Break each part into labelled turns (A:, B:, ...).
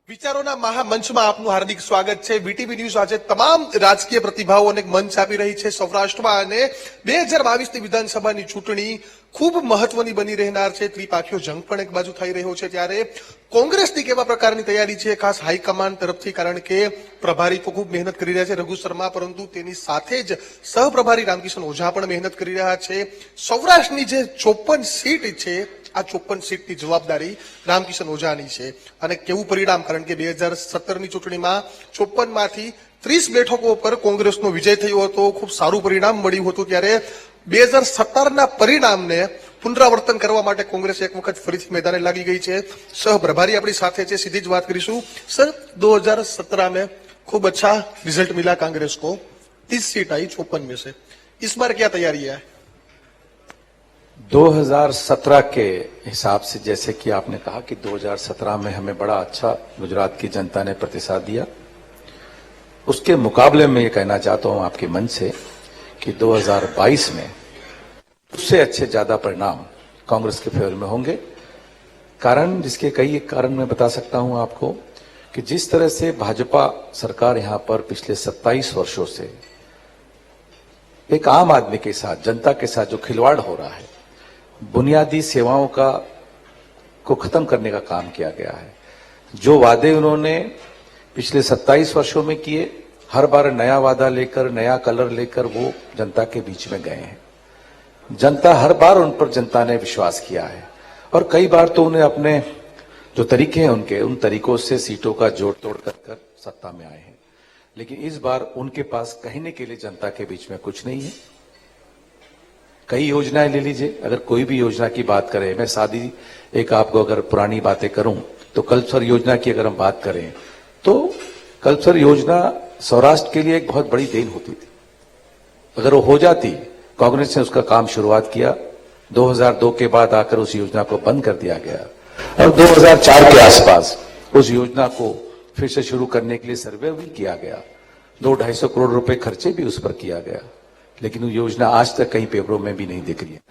A: વિચારોના મહામંચમાં આપનું હાર્દિક સ્વાગત છે। વીટીવી ન્યૂઝ આજે તમામ રાજકીય પ્રતિભાઓને એક મંચ આપી રહી છે સૌરાષ્ટ્રમાં અને 2022ની વિધાનસભાની ચૂંટણી ખૂબ મહત્વની બની રહેનાર છે। ત્રિપાખીયો જંગ પણ એક બાજુ થઈ રહ્યો છે ત્યારે કોંગ્રેસની કેવા પ્રકારની તૈયારી છે ખાસ હાઈકમાન્ડ તરફથી, કારણ કે પ્રભારી તો ખૂબ મહેનત કરી રહ્યા છે રઘુ શર્મા, પરંતુ તેની સાથે જ સહપ્રભારી રામકિશન ઓઝા પણ મહેનત કરી રહ્યા છે। સૌરાષ્ટ્રની જે 54 સીટ છે આ 54 સીટની જવાબદારી રામકિશન ઓઝાની છે અને કેવું પરિણામ, કારણ કે 2017ની ચૂંટણીમાં 54 માંથી 30 બેઠકો પર કોંગ્રેસનો વિજય થયો હતો, ખૂબ સારું પરિણામ મળ્યું હતું। ત્યારે 2017ના પરિણામને પુનરાવર્તન કરવા માટે કોંગ્રેસ એક વખત ફરીથી मैदाने લાગી ગઈ છે। સહપ્રભારી આપણી સાથે છે, સીધી જ વાત કરીશું। સર, 2017 में खूब अच्छा रिजल्ट मिला कांग्रेस को, 30 सीट आई 54 में से, इस बार क्या तैयारी है?
B: 2017 के हिसाब से, जैसे कि आपने कहा कि 2017 में हमें बड़ा अच्छा गुजरात की जनता ने प्रतिसाद दिया, उसके मुकाबले में ये कहना चाहता हूं आपके मंच से कि 2022 में उससे अच्छे ज्यादा परिणाम कांग्रेस के फेवर में होंगे। कारण, जिसके कई एक कारण मैं बता सकता हूं आपको कि जिस तरह से भाजपा सरकार यहां पर पिछले 27 वर्षों से एक आम आदमी के साथ, जनता के साथ जो खिलवाड़ हो रहा है, बुनियादी सेवाओं को खत्म करने का काम किया गया है। जो वादे उन्होंने पिछले 27 वर्षों में किए, हर बार नया वादा लेकर, नया कलर लेकर वो जनता के बीच में गए हैं। जनता हर बार उन पर जनता ने विश्वास किया है और कई बार तो उन्हें अपने जो तरीके हैं उनके, उन तरीकों से सीटों का जोड़ तोड़ कर सत्ता में आए हैं। लेकिन इस बार उनके पास कहने के लिए जनता के बीच में कुछ नहीं है। कई योजनाएं ले लीजिए, अगर कोई भी योजना की बात करें, मैं सादी एक आपको अगर पुरानी बातें करूं तो कल्पसर योजना की अगर हम बात करें तो कल्पसर योजना सौराष्ट्र के लिए एक बहुत बड़ी देन होती थी। अगर वो हो जाती, कांग्रेस ने उसका काम शुरुआत किया, 2002 के बाद आकर उस योजना को बंद कर दिया गया और 2004 के आसपास उस योजना को फिर से शुरू करने के लिए सर्वे भी किया गया, 200-250 करोड़ रुपए खर्चे भी उस पर किया गया, लेकिन वो योजना आज तक कहीं पेपरों में भी नहीं दिख रही है।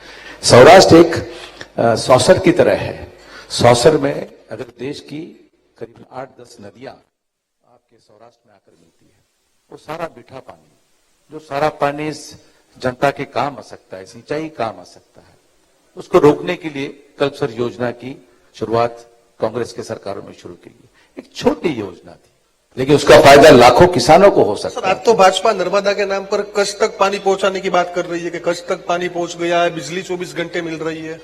B: सौराष्ट्र एक सौसर की तरह है। सौसर में अगर देश की करीब 8-10 नदियां आपके सौराष्ट्र में आकर मिलती है, वो सारा मीठा पानी, जो सारा पानी इस जनता के काम आ सकता है, सिंचाई काम आ सकता है, उसको रोकने के लिए कल्पसर योजना की शुरुआत कांग्रेस के सरकारों में शुरू की गई। एक छोटी योजना थी, लेकिन उसका फायदा लाखों किसानों को हो सकता है।
A: आज तो भाजपा नर्मदा के नाम पर कच्छ तक पानी पहुंचाने की बात कर रही है कि कच्छ तक पानी पहुंच गया है, बिजली 24 घंटे मिल रही है।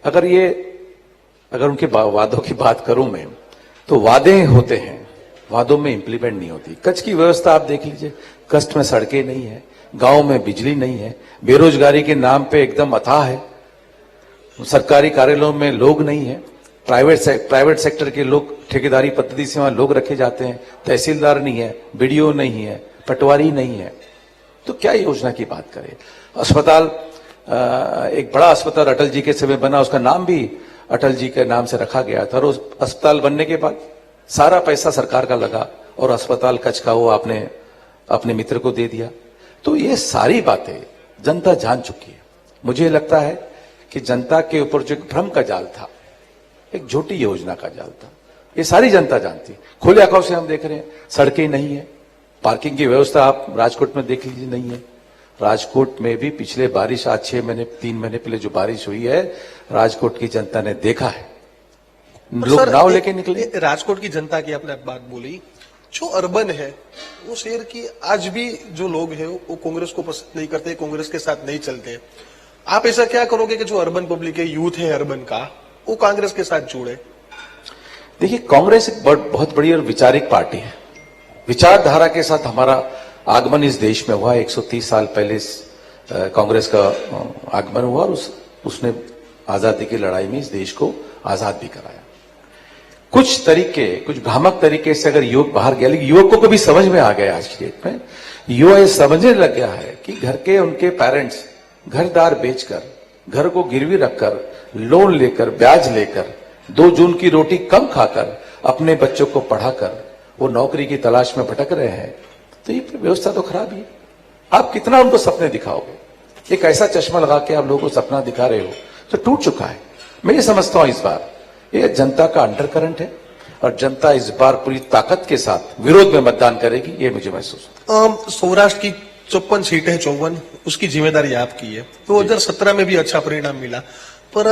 B: अगर उनके वादों की बात करूं मैं, तो वादे होते हैं, वादों में इंप्लीमेंट नहीं होती। कच्छ की व्यवस्था आप देख लीजिए, कच्छ में सड़कें नहीं है, गांव में बिजली नहीं है, बेरोजगारी के नाम पे एकदम अथाह है, सरकारी कार्यालयों में लोग नहीं है, प्राइवेट सेक्टर के लोग ठेकेदारी पद्धति से वहां लोग रखे जाते हैं, तहसीलदार नहीं है, बीडीओ नहीं है, पटवारी नहीं है, तो क्या योजना की बात करें। अस्पताल, एक बड़ा अस्पताल अटल जी के समय बना, उसका नाम भी अटल जी के नाम से रखा गया था और उस अस्पताल बनने के बाद सारा पैसा सरकार का लगा और अस्पताल कच्छ का वो आपने अपने मित्र को दे दिया। तो ये सारी बातें जनता जान चुकी है। मुझे लगता है कि जनता के ऊपर जो एक भ्रम का जाल था, एक झूठी योजना का जाल था, ये सारी जनता जानती। खुले आंखों से हम देख रहे हैं, सड़कें नहीं है, पार्किंग की व्यवस्था आप राजकोट में देख लीजिए, नहीं है। राजकोट में भी पिछले बारिश, आज 3 महीने पहले जो बारिश हुई है, राजकोट की जनता ने देखा है, लोग नाव लेके निकले।
A: राजकोट की जनता की आपने बात बोली, जो अर्बन है वो शहर की आज भी जो लोग हैं वो कांग्रेस को पसंद नहीं करते, कांग्रेस के साथ नहीं चलते। आप ऐसा क्या करोगे कि जो अर्बन पब्लिक है, यूथ है अर्बन का, वो कांग्रेस के साथ जुड़े?
B: देखिए, कांग्रेस एक बहुत बड़ी और विचारिक पार्टी है। विचारधारा के साथ हमारा आगमन इस देश में हुआ। 130 साल पहले कांग्रेस का आगमन हुआ और उसने आजादी की लड़ाई में इस देश को आजाद भी कराया। कुछ भ्रामक तरीके से अगर युवक बाहर गया, लेकिन युवकों को भी समझ में आ गया आज की डेट में, युवा ये समझने लग गया है कि घर के उनके पेरेंट्स घर-दार बेचकर, घर को गिरवी रखकर, लोन लेकर, ब्याज लेकर, 2 जून की रोटी कम खाकर, अपने बच्चों को पढ़ाकर वो नौकरी की तलाश में भटक रहे हैं। तो ये व्यवस्था तो खराब ही है। आप कितना उनको सपने दिखाओगे? एक ऐसा चश्मा लगा के आप लोगों को सपना दिखा रहे हो तो टूट चुका है। मैं ये समझता हूं इस बार ये जनता का अंडर करंट है। और जनता इस बार पूरी ताकत के साथ विरोध में मतदान करेगी, ये मुझे महसूस होता
A: सौराष्ट्र की 54 सीटें 54 उसकी जिम्मेदारी आपकी है। 2017 में भी अच्छा परिणाम मिला, पर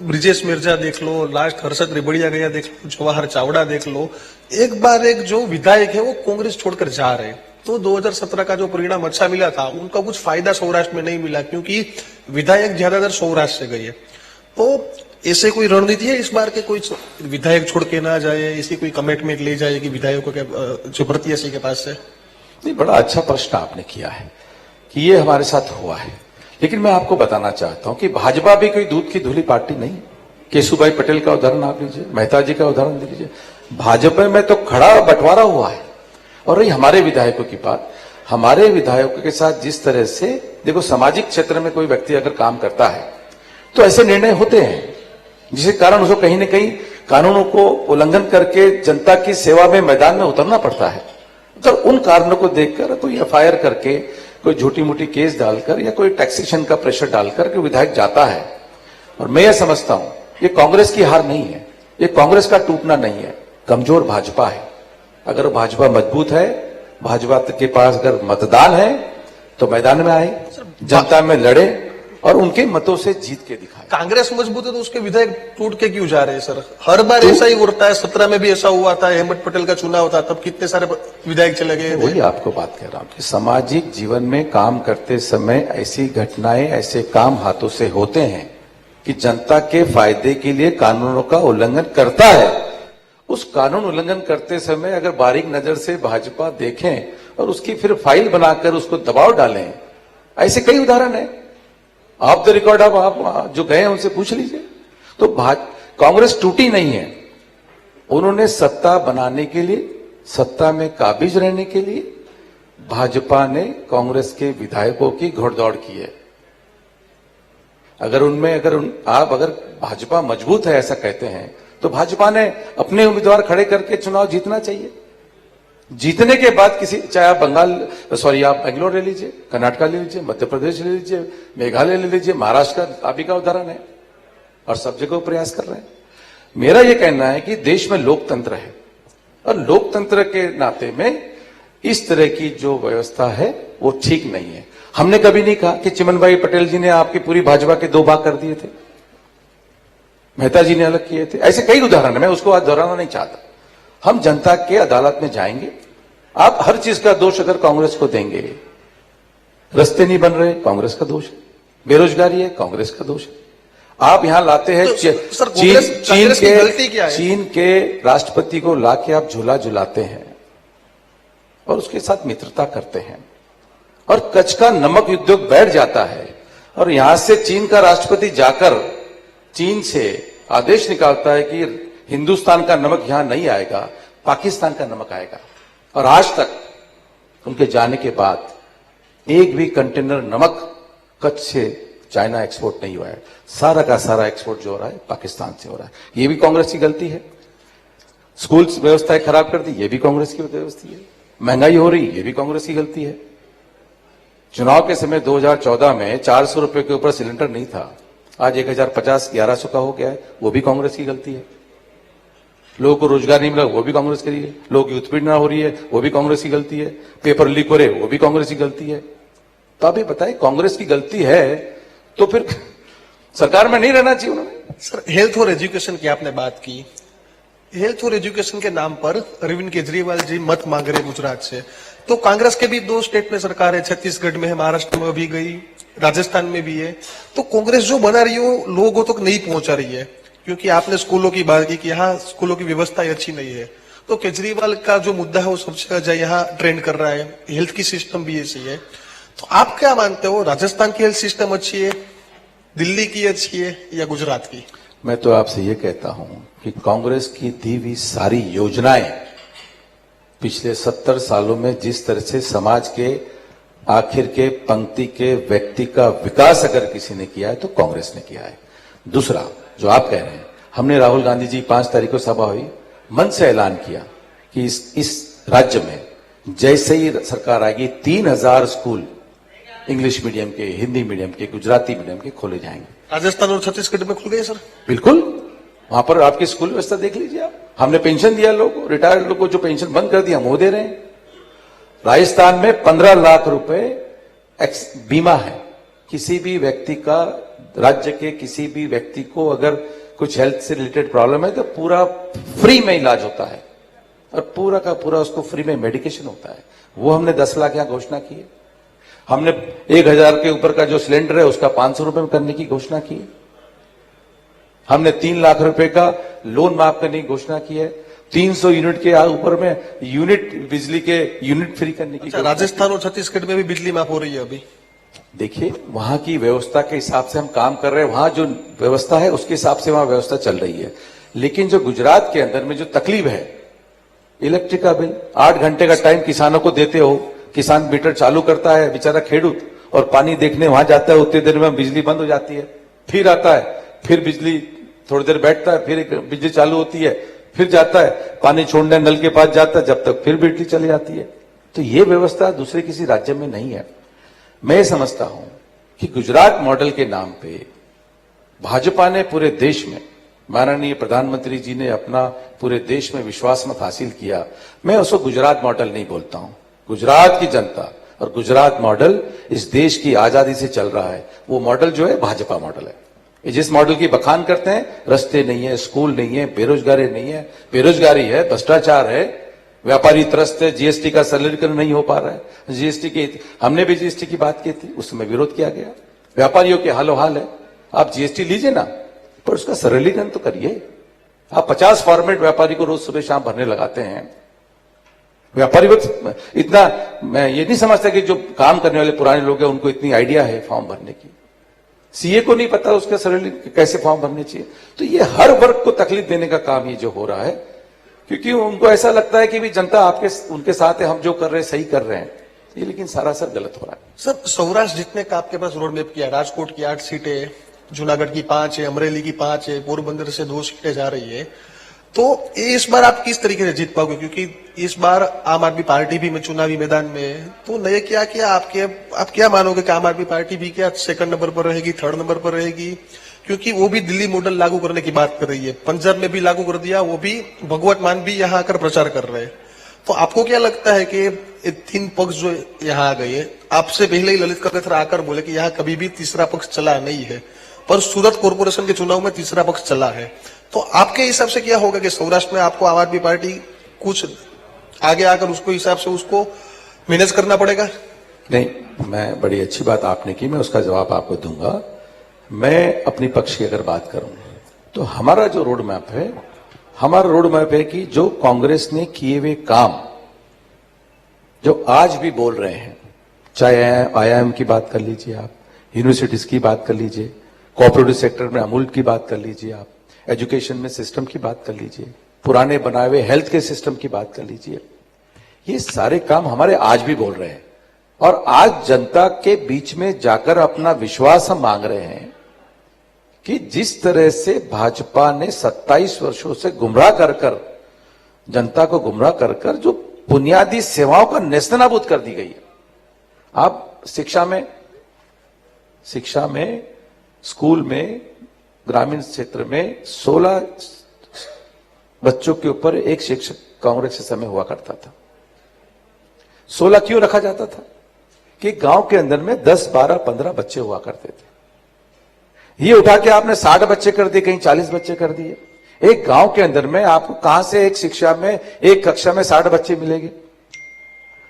A: ब्रिजेश मिर्जा देख लो, लास्ट हर्षद रेबड़िया गया देख लो, जवाहर चावड़ा देख लो, एक बार एक जो विधायक है वो कांग्रेस छोड़कर जा रहे। तो 2017 का जो परिणाम अच्छा मिला था उनका कुछ फायदा सौराष्ट्र में नहीं मिला, क्योंकि विधायक ज्यादातर सौराष्ट्र से गए। तो ऐसे कोई रणनीति है इस बार के, कोई विधायक छोड़ के ना जाए, ऐसी कोई कमिटमेंट ले जाए कि विधायकों के जो प्रत्याशी के पास है?
B: नहीं, बड़ा अच्छा प्रश्न आपने किया है कि ये हमारे साथ हुआ है, लेकिन मैं आपको बताना चाहता हूं कि भाजपा भी कोई दूध की धुली पार्टी नहीं। केशुभाई पटेल का उदाहरण आप लीजिए, मेहता जी का उदाहरण लीजिए, भाजपा में तो खड़ा बंटवारा हुआ है। और रही हमारे विधायकों की बात, हमारे विधायकों के साथ जिस तरह से देखो, सामाजिक क्षेत्र में कोई व्यक्ति अगर काम करता है तो ऐसे निर्णय होते हैं जिसके कारण उसको कहीं न कहीं कानूनों को उल्लंघन करके जनता की सेवा में मैदान में उतरना पड़ता है। तो उन कारणों को देखकर कोई एफआईआर करके, कोई झूठी मूठी केस डालकर या कोई टैक्सेशन का प्रेशर डालकर के विधायक जाता है। और मैं यह समझता हूं ये कांग्रेस की हार नहीं है, ये कांग्रेस का टूटना नहीं है, कमजोर भाजपा है। अगर भाजपा मजबूत है, भाजपा के पास अगर मतदान है तो मैदान में आए, जनता में लड़े और उनके मतों से जीत के दिखाए।
A: कांग्रेस मजबूत है तो उसके विधायक टूट के क्यों जा रहे हैं सर? हर बार ऐसा ही होता है, 17 में भी ऐसा हुआ था, अहमद पटेल का चुनाव था, तब कितने सारे विधायक चले गए।
B: वही आपको बात कह रहा हूं कि सामाजिक जीवन में काम करते समय ऐसी घटनाएं, ऐसे काम हाथों से होते हैं कि जनता के फायदे के लिए कानूनों का उल्लंघन करता है। उस कानून उल्लंघन करते समय अगर बारीक नजर से भाजपा देखें और उसकी फिर फाइल बनाकर उसको दबाव डालें, ऐसे कई उदाहरण है। आप द रिकॉर्ड आप जो गए हैं उनसे पूछ लीजिए। तो कांग्रेस टूटी नहीं है, उन्होंने सत्ता बनाने के लिए, सत्ता में काबिज रहने के लिए भाजपा ने कांग्रेस के विधायकों की घोड़दौड़ की है। अगर भाजपा मजबूत है ऐसा कहते हैं तो भाजपा ने अपने उम्मीदवार खड़े करके चुनाव जीतना चाहिए। जीतने के बाद चाहे आप आप बेंगलोर ले लीजिए, कर्नाटका ले लीजिए, मध्य प्रदेश ले लीजिए, मेघालय ले लीजिए, महाराष्ट्र का आप ही का उदाहरण है, और सब जगह प्रयास कर रहे हैं। मेरा यह कहना है कि देश में लोकतंत्र है और लोकतंत्र के नाते में इस तरह की जो व्यवस्था है वो ठीक नहीं है। हमने कभी नहीं कहा कि चिमनभाई पटेल जी ने आपकी पूरी भाजपा के 2 भाग कर दिए थे, मेहता जी ने अलग किए थे, ऐसे कई उदाहरण है, मैं उसको आज दोहराना नहीं चाहता। हम जनता के अदालत में जाएंगे। आप हर चीज का दोष अगर कांग्रेस को देंगे, रास्ते नहीं बन रहे, कांग्रेस का दोष है, बेरोजगारी है, कांग्रेस का दोष है। आप यहां लाते हैं चीन के राष्ट्रपति को लाके आप झूला झुलाते हैं और उसके साथ मित्रता करते हैं और कच्छ का नमक उद्योग बैठ जाता है, और यहां से चीन का राष्ट्रपति जाकर चीन से आदेश निकालता है कि हिंदुस्तान का नमक यहां नहीं आएगा, पाकिस्तान का नमक आएगा। और आज तक उनके जाने के बाद एक भी कंटेनर नमक कच्छ से चाइना एक्सपोर्ट नहीं हुआ है। सारा का सारा एक्सपोर्ट जो हो रहा है पाकिस्तान से हो रहा है। ये भी कांग्रेस की गलती है। स्कूल व्यवस्थाएं खराब कर दी, ये भी कांग्रेस की व्यवस्था है। महंगाई हो रही, ये भी कांग्रेस की गलती है। चुनाव के समय 2014 में 400 रुपए के ऊपर सिलेंडर नहीं था, आज 1050 1100 का हो गया है, वो भी कांग्रेस की गलती है। लोगों को रोजगार नहीं मिला, वो भी कांग्रेस की है। लोगों की उत्पीड़न हो रही है, वो भी कांग्रेस की गलती है। पेपर लीक हो रहे, वो भी कांग्रेस की गलती है। तो आप ये बताइए, कांग्रेस की गलती है तो फिर सरकार में नहीं रहना चाहिए उन्होंने।
A: सर, हेल्थ और एजुकेशन की आपने बात की, हेल्थ और एजुकेशन के नाम पर अरविंद केजरीवाल जी मत मांग रहे गुजरात से। तो कांग्रेस के भी 2 स्टेट में सरकार है, छत्तीसगढ़ में है, महाराष्ट्र में भी गई, राजस्थान में भी है। तो कांग्रेस जो बना रही हो लोगों तक नहीं पहुंचा रही है, क्योंकि आपने स्कूलों की बात की कि यहाँ स्कूलों की व्यवस्था अच्छी नहीं है। तो केजरीवाल का जो मुद्दा है वो सबसे ज्यादा यहाँ ट्रेंड कर रहा है, हेल्थ की सिस्टम भी ऐसी है। तो आप क्या मानते हो, राजस्थान की हेल्थ सिस्टम अच्छी है, दिल्ली की अच्छी है या गुजरात की?
B: मैं तो आपसे ये कहता हूं कि कांग्रेस की दी हुई सारी योजनाएं पिछले 70 सालों में जिस तरह से समाज के आखिर के पंक्ति के व्यक्ति का विकास अगर किसी ने किया है तो कांग्रेस ने किया है। दूसरा जो आप कह रहे हैं, हमने राहुल गांधी जी 5 तारीख को सभा हुई, मन से ऐलान किया कि इस राज्य में जैसे ही सरकार आएगी 3000 स्कूल इंग्लिश मीडियम के, हिंदी मीडियम के, गुजराती मीडियम के खोले जाएंगे।
A: राजस्थान और छत्तीसगढ़ में खुल गए सर?
B: बिल्कुल, वहां पर आपकी स्कूल व्यवस्था देख लीजिए आप। हमने पेंशन दिया लोगों को, रिटायर्ड लोगों को जो पेंशन बंद कर दिया हम वो दे रहे हैं। राजस्थान में 15 लाख रुपए बीमा है। किसी भी व्यक्ति का, राज्य के किसी भी व्यक्ति को अगर कुछ हेल्थ से रिलेटेड प्रॉब्लम है तो पूरा फ्री में इलाज होता है और पूरा का पूरा उसको फ्री में मेडिकेशन होता है। वो हमने 10 लाख यहां घोषणा की है। हमने 1000 के ऊपर का जो सिलेंडर है उसका 500 रुपए में करने की घोषणा की है। हमने 3 लाख रुपए का लोन माफ करने की घोषणा की है। 300 यूनिट के ऊपर में यूनिट बिजली के यूनिट फ्री करने की।
A: राजस्थान और छत्तीसगढ़ में भी बिजली माफ हो रही है अभी।
B: देखिए वहां की व्यवस्था के हिसाब से हम काम कर रहे हैं। वहां जो व्यवस्था है उसके हिसाब से वहां व्यवस्था चल रही है। लेकिन जो गुजरात के अंदर में जो तकलीफ है, इलेक्ट्रिक का बिल 8 घंटे का टाइम किसानों को देते हो, किसान मीटर चालू करता है बेचारा खेडूत, और पानी देखने वहां जाता है, उतनी देर में बिजली बंद हो जाती है, फिर आता है, फिर बिजली थोड़ी देर बैठता है, फिर बिजली चालू होती है, फिर जाता है पानी छोड़ने नल के पास जाता है, जब तक फिर बिजली चली जाती है। तो ये व्यवस्था दूसरे किसी राज्य में नहीं है। मैं समझता हूं कि गुजरात मॉडल के नाम पे भाजपा ने पूरे देश में, माननीय प्रधानमंत्री जी ने अपना पूरे देश में विश्वास मत हासिल किया। मैं उसको गुजरात मॉडल नहीं बोलता हूं। गुजरात की जनता और गुजरात मॉडल इस देश की आजादी से चल रहा है। वो मॉडल जो है भाजपा मॉडल है। ये जिस मॉडल की बखान करते हैं, रास्ते नहीं है, स्कूल नहीं है, बेरोजगारी नहीं है, बेरोजगारी है, भ्रष्टाचार है, व्यापारी त्रस्त है, जीएसटी का सरलीकरण नहीं हो पा रहा है। जीएसटी की हमने भी जीएसटी की बात की थी, उसमें विरोध किया गया। व्यापारियों के हालो हाल है। आप जीएसटी लीजिए ना, पर उसका सरलीकरण तो करिए। आप 50 फॉर्मेट व्यापारी को रोज सुबह शाम भरने लगाते हैं। व्यापारी इतना, मैं ये नहीं समझता कि जो काम करने वाले पुराने लोग हैं उनको इतनी आइडिया है फॉर्म भरने की। सीए को नहीं पता उसका सरल कैसे फॉर्म भरने चाहिए। तो ये हर वर्ग को तकलीफ देने का काम ये जो हो रहा है, क्योंकि उनको ऐसा लगता है कि भी जनता आपके उनके साथ है, हम जो कर रहे हैं सही कर रहे हैं, ये लेकिन सरासर गलत हो रहा है।
A: सर, सौराष्ट्र जीतने का आपके पास रोड मैप किया है। राजकोट की 8 सीटें, जूनागढ़ की 5 है, अमरेली की 5 है, पोरबंदर से 2 सीटें जा रही है। तो इस बार आप किस तरीके से जीत पाओगे, क्योंकि इस बार आम आदमी पार्टी भी में चुनावी मैदान में है। तो नए क्या किया आप क्या मानोगे कि आम आदमी पार्टी भी क्या 2nd नंबर पर रहेगी, 3rd नंबर पर रहेगी, क्योंकि वो भी दिल्ली मॉडल लागू करने की बात कर रही है। पंजाब में भी लागू कर दिया, वो भी भगवत मान भी यहाँ आकर प्रचार कर रहे हैं। तो आपको क्या लगता है कि ये 3 पक्ष जो यहाँ आ गए हैं, आपसे पहले ही ललित कगथरा आकर बोले कि यहाँ कभी भी तीसरा पक्ष चला नहीं है, पर सूरत कॉर्पोरेशन के चुनाव में तीसरा पक्ष चला है। तो आपके हिसाब से क्या होगा कि सौराष्ट्र में आपको आम आदमी पार्टी कुछ आगे आकर उसको हिसाब से उसको मैनेज करना पड़ेगा?
B: नहीं, मैं बड़ी अच्छी बात आपने की, मैं उसका जवाब आपको दूंगा। मैं अपनी पक्ष की अगर बात करूं तो हमारा जो रोड मैप है, हमारा रोड मैप है कि जो कांग्रेस ने किए हुए काम जो आज भी बोल रहे हैं, चाहे आईआईएम की बात कर लीजिए आप, यूनिवर्सिटीज की बात कर लीजिए, कोऑपरेटिव सेक्टर में अमूल की बात कर लीजिए आप, एजुकेशन में सिस्टम की बात कर लीजिए, पुराने बनाए हुए हेल्थ के सिस्टम की बात कर लीजिए, ये सारे काम हमारे आज भी बोल रहे हैं। और आज जनता के बीच में जाकर अपना विश्वास हम मांग रहे हैं कि जिस तरह से भाजपा ने 27 वर्षों से गुमराह कर कर, जनता को गुमराह कर कर जो बुनियादी सेवाओं का नेस्तनाबूद कर दी गई है। आप शिक्षा में, स्कूल में, ग्रामीण क्षेत्र में 16 बच्चों के ऊपर एक शिक्षक कांग्रेस के समय हुआ करता था। 16 क्यों रखा जाता था? कि गांव के अंदर में 10, 12, 15 बच्चे हुआ करते थे। ये उठा के आपने 60 बच्चे कर दिए, कहीं 40 बच्चे कर दिए। एक गांव के अंदर में आपको कहां से एक कक्षा में 60 बच्चे मिलेंगे?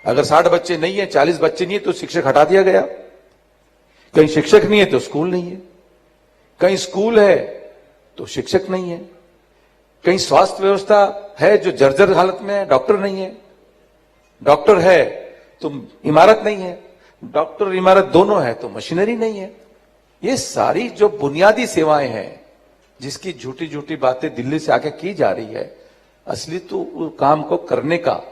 B: अगर 60 बच्चे नहीं है, 40 बच्चे नहीं है, तो शिक्षक हटा दिया गया। कहीं शिक्षक नहीं है तो स्कूल नहीं है, कहीं स्कूल है तो शिक्षक नहीं है, कहीं स्वास्थ्य व्यवस्था है जो जर्जर हालत में है, डॉक्टर नहीं है, डॉक्टर है तो इमारत नहीं है, डॉक्टर इमारत दोनों है तो मशीनरी नहीं है। ये सारी जो बुनियादी सेवाएं हैं जिसकी झूठी झूठी बातें दिल्ली से आके की जा रही है, असली तो काम को करने का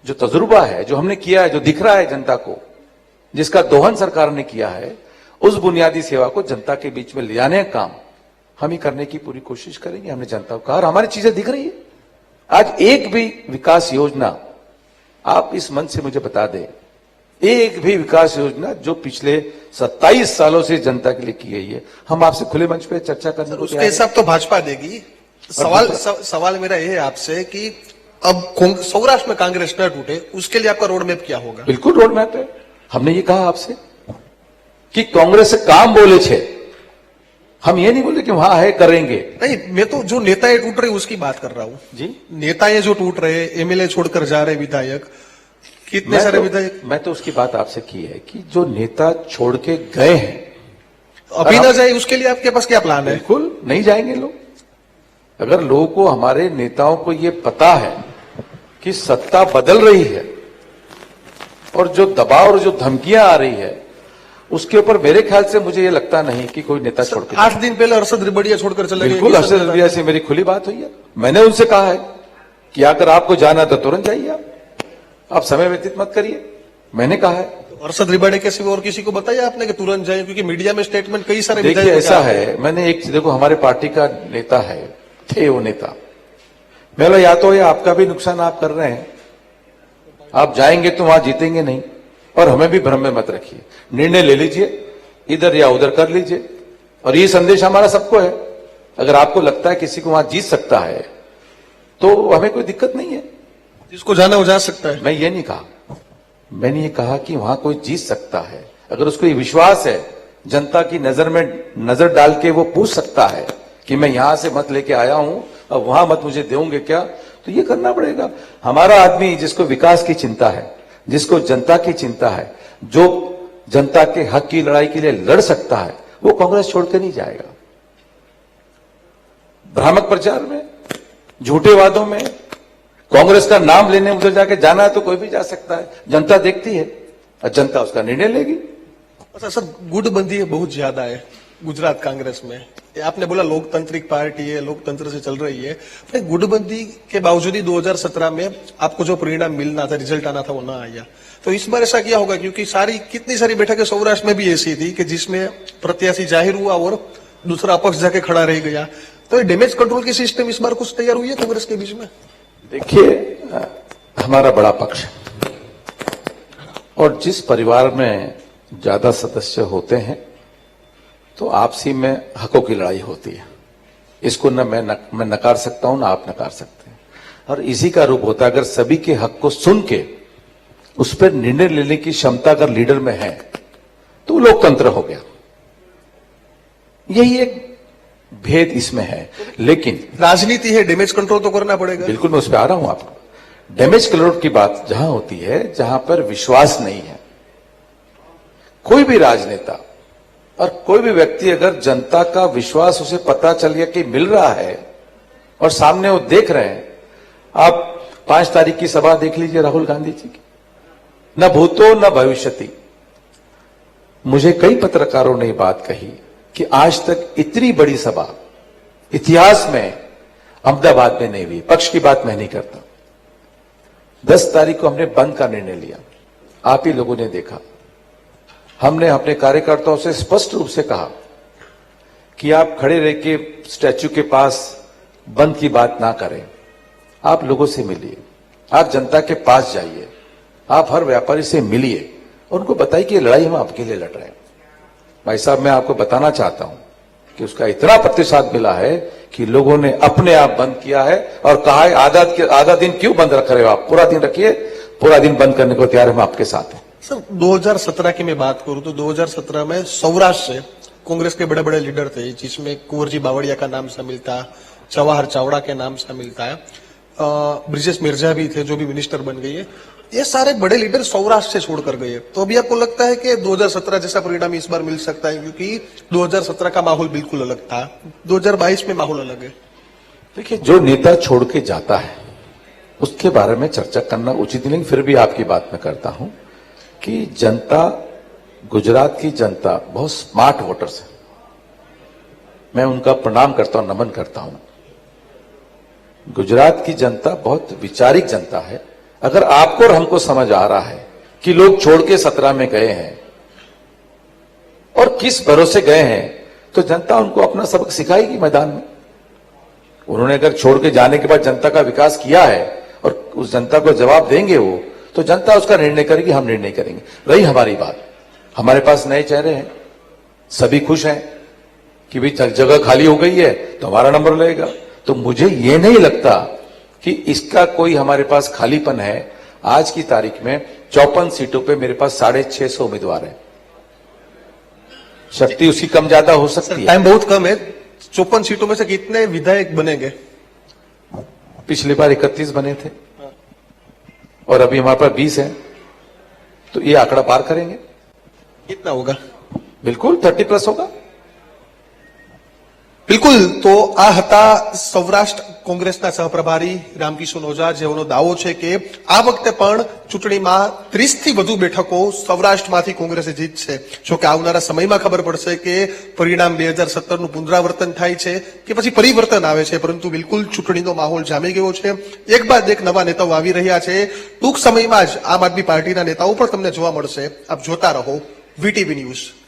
B: जो तजुर्बा है, जो हमने किया है, जो दिख रहा है जनता को, जिसका दोहन सरकार ने किया है, उस बुनियादी सेवा को जनता के बीच में ले जाने का काम हम ही करने की पूरी कोशिश करेंगे। हमने जनता को कहा और हमारी चीजें दिख रही है। आज एक भी विकास योजना आप इस मंच से मुझे बता दें एक भी विकास योजना जो पिछले 27 सालों से जनता के लिए की गई है, हम आपसे खुले मंच पे चर्चा करने को
A: उसके
B: तैयार हैं।
A: हिसाब तो भाजपा देगी। सवाल मेरा यह है आपसे कि अब सौराष्ट्र में कांग्रेस न टूटे, उसके लिए आपका रोड मैप क्या होगा?
B: बिल्कुल रोड मैप है। हमने ये कहा आपसे कि कांग्रेस से काम बोले छे, हम ये नहीं बोले कि वहां है करेंगे।
A: नहीं, मैं तो जो नेताएं टूट रहे उसकी बात कर रहा हूं
B: जी,
A: नेताएं जो टूट रहे, एमएलए छोड़कर जा रहे विधायक, कितने सारे विधायक।
B: मैं तो उसकी बात आपसे की है कि जो नेता छोड़ के गए हैं,
A: अभी ना जाए उसके लिए आपके पास क्या प्लान है?
B: बिल्कुल नहीं जाएंगे लोग। अगर लोगों को, हमारे नेताओं को ये पता है कि सत्ता बदल रही है और जो दबाव और जो धमकियां आ रही है, उसके ऊपर मेरे ख्याल से मुझे ये लगता नहीं कि कोई नेता छोड़ के
A: 8 दिन पहले अरशद रिबड़िया छोड़कर चले गए।
B: बिल्कुल अरशद रिबड़िया से मेरी खुली बात हुई है। मैंने उनसे कहा है कि अगर आपको जाना तो तुरंत जाइए, आप समय व्यतीत मत करिए। मैंने कहा है।
A: अरशद रिबड़िया के सिवा और किसी को बताया आपने कि तुरंत जाए? क्योंकि मीडिया में स्टेटमेंट कई सारे
B: देखिए
A: विधायकों
B: ऐसा
A: के आए हैं।
B: है, मैंने एक, देखो हमारे पार्टी का नेता है, थे वो नेता, मैं बोला या तो ये आपका भी नुकसान आप कर रहे हैं, आप जाएंगे तो वहां जीतेंगे नहीं, और हमें भी भ्रम में मत रखिए, निर्णय ले लीजिए, इधर या उधर कर लीजिए। और ये संदेश हमारा सबको है, अगर आपको लगता है किसी को वहां जीत सकता है तो हमें कोई दिक्कत नहीं है,
A: जिसको जाना वो जा सकता है।
B: मैं ये नहीं कहा, मैंने ये कहा कि वहां कोई जीत सकता है, अगर उसको ये विश्वास है, जनता की नजर में नजर डाल के वो पूछ सकता है कि मैं यहां से मत लेके आया हूं, अब वहां मत मुझे दोगे क्या, तो ये करना पड़ेगा। हमारा आदमी जिसको विकास की चिंता है, जिसको जनता की चिंता है, जो जनता के हक की लड़ाई के लिए लड़ सकता है, वो कांग्रेस छोड़ के नहीं जाएगा। भ्रामक प्रचार में, झूठे वादों में, कांग्रेस का नाम लेने उधर जाके जाना है तो कोई भी जा सकता है, जनता देखती है और जनता उसका निर्णय लेगी।
A: अच्छा सर, गुटबंदी बहुत ज्यादा है गुजरात कांग्रेस में। ये आपने बोला लोकतांत्रिक पार्टी है, लोकतंत्र से चल रही है, पर गुटबंदी के बावजूद ही 2017 में आपको जो परिणाम मिलना था, रिजल्ट आना था, वो ना आया। तो इस बार ऐसा क्या होगा? क्योंकि कितनी सारी बैठकें सौराष्ट्र में भी ऐसी थी कि जिसमें प्रत्याशी जाहिर हुआ और दूसरा अपक्ष जाके खड़ा रह गया। तो ये डैमेज कंट्रोल की सिस्टम इस बार कुछ तैयार हुई है कांग्रेस के बीच में?
B: देखिए, हमारा बड़ा पक्ष है और जिस परिवार में ज्यादा सदस्य होते हैं तो आपसी में हकों की लड़ाई होती है। इसको न मैं नकार सकता हूं, ना आप नकार सकते हैं, और इसी का रूप होता है, अगर सभी के हक को सुन के उस पर निर्णय लेने की क्षमता अगर लीडर में है तो लोकतंत्र हो गया। यही एक भेद इसमें है। लेकिन
A: राजनीति है, डैमेज कंट्रोल तो करना पड़ेगा।
B: बिल्कुल, मैं उस पर आ रहा हूं। आपको डैमेज कंट्रोल की बात जहां होती है, जहां पर विश्वास नहीं है, कोई भी राजनेता और कोई भी व्यक्ति, अगर जनता का विश्वास उसे पता चल गया कि मिल रहा है और सामने वो देख रहे हैं, आप 5 तारीख की सभा देख लीजिए राहुल गांधी जी की, न भूतो न भविष्यति। मुझे कई पत्रकारों ने बात कही कि आज तक इतनी बड़ी सभा इतिहास में अहमदाबाद में नहीं हुई। पक्ष की बात मैं नहीं करता। 10 तारीख को हमने बंद का निर्णय लिया, आप ही लोगों ने देखा। हमने अपने कार्यकर्ताओं से स्पष्ट रूप से कहा कि आप खड़े रह के स्टैच्यू के पास बंद की बात ना करें, आप लोगों से मिलिए, आप जनता के पास जाइए, आप हर व्यापारी से मिलिए, उनको बताइए कि ये लड़ाई हम आपके लिए लड़ रहे हैं। भाई साहब, मैं आपको बताना चाहता हूं कि उसका इतना प्रतिसाद मिला है कि लोगों ने अपने आप बंद किया है और कहा है आधा दिन क्यों बंद रख रहे हो, आप पूरा दिन रखिए, पूरा दिन बंद करने को तैयार हम आपके साथ हैं।
A: सर, 2017 की मैं बात करूं तो 2017 में सौराष्ट्र से कांग्रेस के बड़े बड़े लीडर थे, जिसमें कुंवरजी बावड़िया का नाम शामिल था, जवाहर चावड़ा के नाम शामिल था, ब्रिजेश मिर्जा भी थे जो भी मिनिस्टर बन गई है। ये सारे बड़े लीडर सौराष्ट्र से छोड़कर गए। तो अभी आपको लगता है कि 2017 जैसा परिणाम इस बार मिल सकता है? क्योंकि 2017 का माहौल बिल्कुल अलग था, 2022 में माहौल अलग है।
B: देखिए, जो नेता छोड़ के जाता है उसके बारे में चर्चा करना उचित नहीं, फिर भी आपकी बात मैं करता हूं कि जनता, गुजरात की जनता बहुत स्मार्ट वोटर्स है। मैं उनका प्रणाम करता हूं, नमन करता हूं। गुजरात की जनता बहुत विचारिक जनता है। अगर आपको और हमको समझ आ रहा है कि लोग छोड़ के 17 में गए हैं और किस भरोसे गए हैं, तो जनता उनको अपना सबक सिखाएगी मैदान में। उन्होंने अगर छोड़ के जाने के बाद जनता का विकास किया है और उस जनता को जवाब देंगे वो, तो जनता उसका निर्णय करेगी, हम निर्णय करेंगे। रही हमारी बात, हमारे पास नए चेहरे हैं, सभी खुश हैं कि भाई जगह खाली हो गई है तो हमारा नंबर लगेगा। तो मुझे ये नहीं लगता कि इसका कोई हमारे पास खालीपन है। आज की तारीख में 54 सीटों पे मेरे पास 650 उम्मीदवार हैं। शक्ति उसकी कम ज्यादा हो सकती है।
A: टाइम बहुत कम है, 54 सीटों में से कितने विधायक बनेंगे?
B: पिछली बार 31 बने थे और अभी हमारे पास 20 है, तो ये आंकड़ा पार करेंगे।
A: कितना होगा?
B: बिल्कुल 30+ होगा।
A: બિલકુલ, તો આ હતા સૌરાષ્ટ્ર કોંગ્રેસના સહપ્રભારી રામકિશોર ઓઝા, જેઓનો દાવો છે કે આ વખતે પણ ચૂંટણીમાં 30 થી વધુ બેઠકો સૌરાષ્ટ્રમાંથી કોંગ્રેસે જીતશે। જો કે આવનારા સમયમાં ખબર પડશે કે પરિણામ 2017 નું પુનરાવર્તન થાય છે કે પછી પરિવર્તન આવે છે, પરંતુ બિલકુલ ચૂંટણીનો માહોલ જામી ગયો છે। એક બાદ એક નવા નેતાઓ આવી રહ્યા છે। ટૂંક સમયમાં જ આમ આદમી પાર્ટીના નેતાઓ પણ તમને જોવા મળશે। આપ જોતા રહો વીટીવી ન્યૂઝ।